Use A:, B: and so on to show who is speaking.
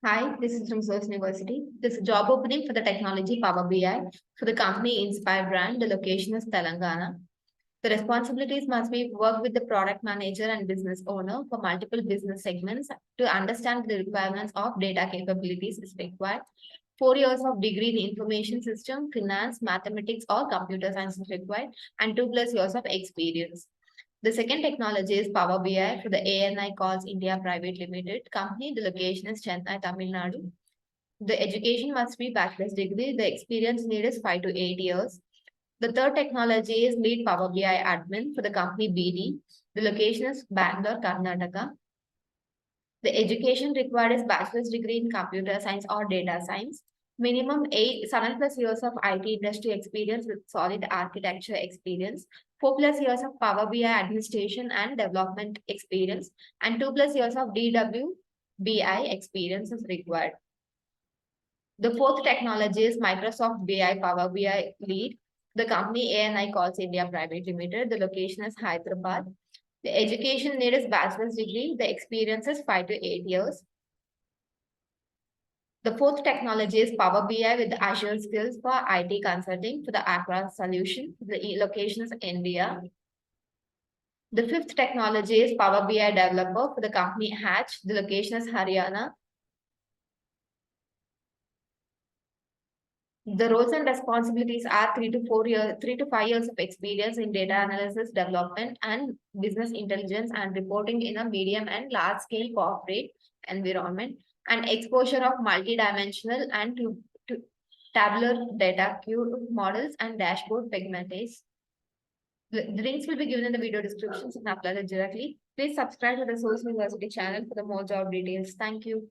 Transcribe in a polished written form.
A: Hi, this is from Sose University. This is a job opening for the technology PowerBI for the company Inspire brand. The location is Telangana. The responsibilities must be work with the product manager and business owner for multiple business segments to understand the requirements of data capabilities is required. 4 years of degree in information system, finance, mathematics, or computer science is required, and 2+ years of experience. The second technology is Power BI for the ANI calls India Private Limited company. The location is Chennai, Tamil Nadu. The education must be bachelor's degree. The experience need is 5 to 8 years. The third technology is lead Power BI admin for the company BD. The location is Bangalore, Karnataka. The education required is bachelor's degree in computer science or data science. Minimum 7+ years of IT industry experience with solid architecture experience. 4+ years of Power BI administration and development experience. And 2+ years of DWBI experience is required. The fourth technology is Microsoft BI Power BI lead. The company ANI calls India Private Limited. The location is Hyderabad. The education need is bachelor's degree. The experience is 5 to 8 years. The fourth technology is Power BI with Azure skills for IT consulting for the Acura solution. The location is India. The fifth technology is Power BI developer for the company Hatch. The location is Haryana. The roles and responsibilities are 3 to 5 years of experience in data analysis, development, and business intelligence and reporting in a medium and large scale corporate environment, and exposure of multidimensional and to tabular data queue models and dashboard pigments. The links will be given in the video description and uploaded directly. Please subscribe to the Source University channel for the more job details. Thank you.